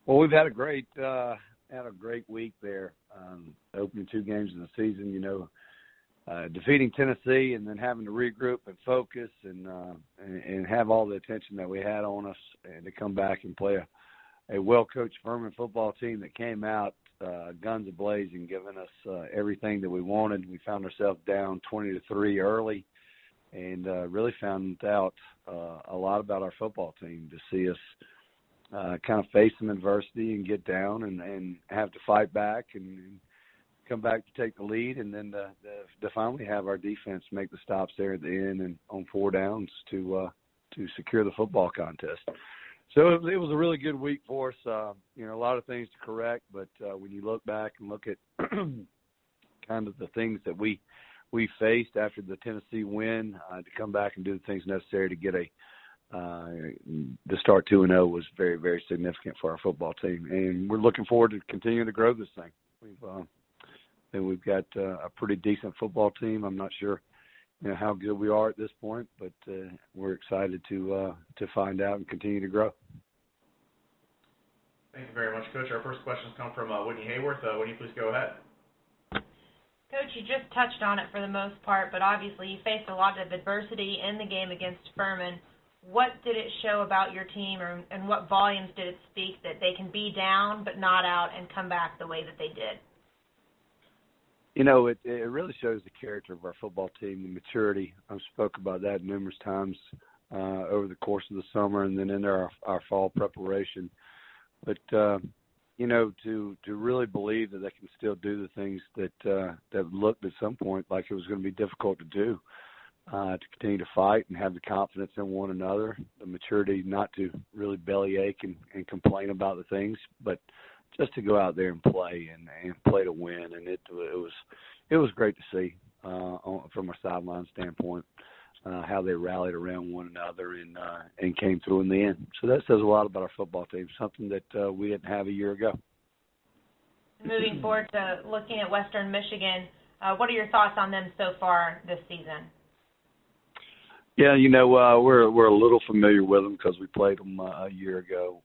Well, we've had a great week there. Opening 2 games in the season, defeating Tennessee and then having to regroup and focus and have all the attention that we had on us, and to come back and play a well-coached Furman football team that came out guns a-blazing, giving us everything that we wanted. We found ourselves down 20-3 early, and really found out a lot about our football team. To see us kind of face some adversity and get down and have to fight back and come back to take the lead, and then to finally have our defense make the stops there at the end and on 4 downs to secure the football contest. So it was a really good week for us. A lot of things to correct, but when you look back and look at kind of the things that we faced after the Tennessee win, to come back and do the things necessary to get the start 2-0 was very, very significant for our football team, and we're looking forward to continuing to grow this thing. We've got a pretty decent football team. I'm not sure how good we are at this point, but we're excited to find out and continue to grow. Thank you very much, Coach. Our first questions come from Whitney Hayworth. Whitney, please go ahead. Coach, you just touched on it for the most part, but obviously you faced a lot of adversity in the game against Furman. What did it show about your team, and what volumes did it speak that they can be down but not out and come back the way that they did? It really shows the character of our football team, the maturity. I've spoke about that numerous times over the course of the summer and then into our fall preparation. But, to really believe that they can still do the things that looked at some point like it was going to be difficult to do, to continue to fight and have the confidence in one another, the maturity not to really bellyache and complain about the things, but just to go out there and play and play to win. And it was great to see from a sideline standpoint how they rallied around one another and came through in the end. So that says a lot about our football team, something that we didn't have a year ago. Moving forward to looking at Western Michigan, what are your thoughts on them so far this season? Yeah, we're a little familiar with them because we played them a year ago.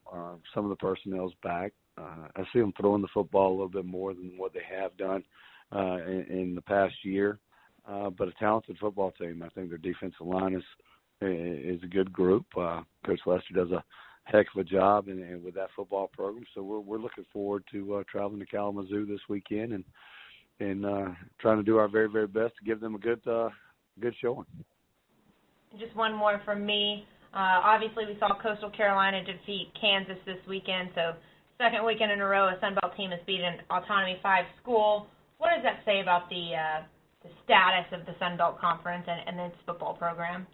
Some of the personnel's back. I see them throwing the football a little bit more than what they have done in the past year. But a talented football team. I think their defensive line is a good group. Coach Lester does a heck of a job and with that football program. So we're looking forward to traveling to Kalamazoo this weekend and trying to do our very, very best to give them a good showing. Just one more from me. Obviously, we saw Coastal Carolina defeat Kansas this weekend, so second weekend in a row a Sun Belt team has beaten an Autonomy 5 school. What does that say about the status of the Sun Belt Conference and its football program?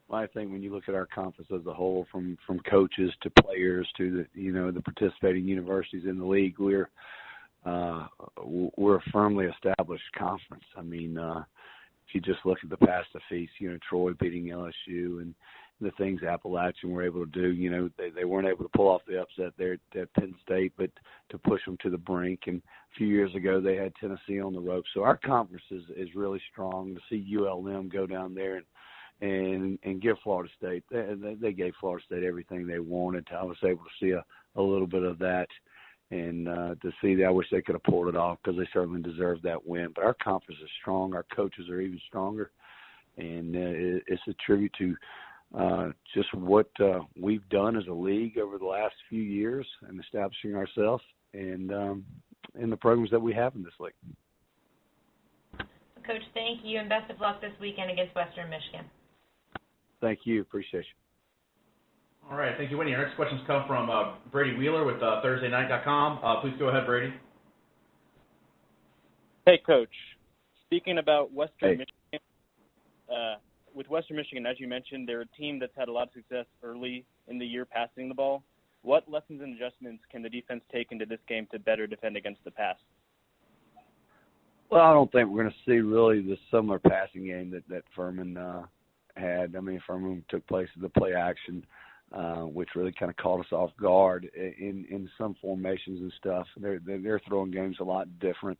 Well, I think when you look at our conference as a whole, from coaches to players to the participating universities in the league, we're a firmly established conference. I mean, if you just look at the past defeats, Troy beating LSU and the things Appalachian were able to do, they weren't able to pull off the upset there at Penn State, but to push them to the brink. And a few years ago, they had Tennessee on the ropes. So our conference is really strong. To see ULM go down there and give Florida State, they gave Florida State everything they wanted. I was able to see a little bit of that. And to see that, I wish they could have pulled it off because they certainly deserved that win. But our conference is strong. Our coaches are even stronger. And it's a tribute to just what we've done as a league over the last few years and establishing ourselves and in the programs that we have in this league. Coach, thank you, and best of luck this weekend against Western Michigan. Thank you. Appreciate you. All right, thank you, Winnie. Our next questions come from Brady Wheeler with ThursdayNight.com. Please go ahead, Brady. Hey, Coach. Speaking about Western Michigan, with Western Michigan, as you mentioned, they're a team that's had a lot of success early in the year passing the ball. What lessons and adjustments can the defense take into this game to better defend against the pass? Well, I don't think we're going to see really the similar passing game that Furman had. I mean, Furman took place in the play action, which really kind of caught us off guard in some formations and stuff. They're throwing games a lot different.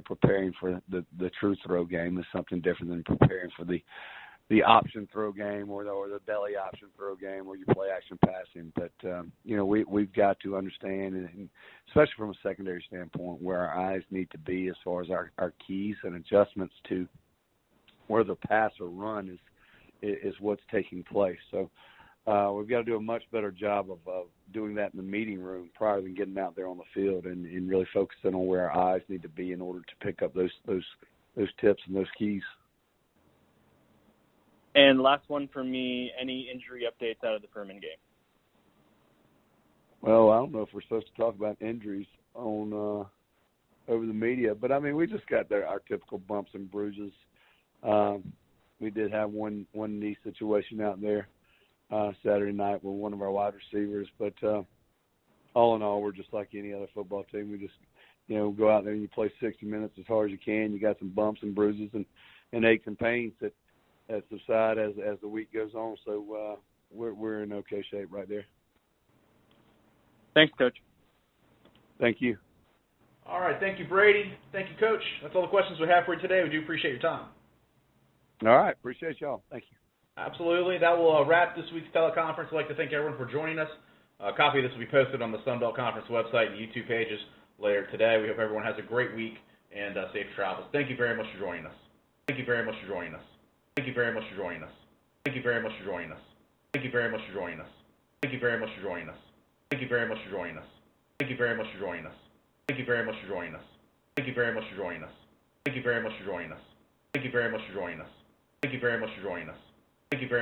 Preparing for the true throw game is something different than preparing for the the option throw game or the belly option throw game where you play action passing. But we've got to understand, and especially from a secondary standpoint, where our eyes need to be as far as our keys and adjustments to where the pass or run is what's taking place. So we've got to do a much better job of doing that in the meeting room prior than getting out there on the field and really focusing on where our eyes need to be in order to pick up those tips and those keys. And last one for me, any injury updates out of the Furman game? Well, I don't know if we're supposed to talk about injuries on over the media, but, I mean, we just got our typical bumps and bruises. We did have one knee situation out there Saturday night with one of our wide receivers, but all in all, we're just like any other football team. We just, go out there and you play 60 minutes as hard as you can. You got some bumps and bruises and aches and pains that subside as the week goes on. So we're in okay shape right there. Thanks, Coach. Thank you. All right, thank you, Brady. Thank you, Coach. That's all the questions we have for you today. We do appreciate your time. All right, appreciate y'all. Thank you. Absolutely. That will wrap this week's teleconference. I'd like to thank everyone for joining us. A copy of this will be posted on the Sunbelt Conference website and YouTube pages later today. We hope everyone has a great week and safe travels. Thank you very much for joining us. Thank you very much for joining us. Thank you very much for joining us. Thank you very much for joining us. Thank you very much for joining us. Thank you very much for joining us. Thank you very much for joining us. Thank you very much for joining us. Thank you very much for joining us. Thank you very much for joining us. Thank you very much for joining us. Thank you very much for joining us. Thank you very much for joining us. Thank you very